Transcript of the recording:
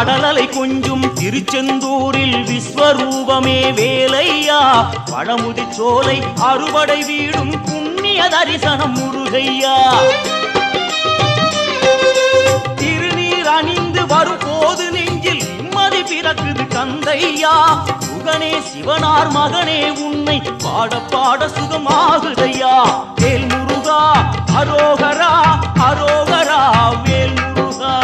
கடலலை கொஞ்சும் திருச்செந்தூரில் விஸ்வரூபமே வேலையா பழமுதி சோலை அறுபடை வீடும் புண்ணிய தரிசனம் முருகையா திருநீர் அணிந்து வரும் போது நெஞ்சில் நிம்மதி பிறக்குது கந்தையா சுகனே சிவனார் மகனே உன்னை பாட பாட சுகமாகுதையா வேல் முருகா அரோகரா அரோகரா வேல் முருகா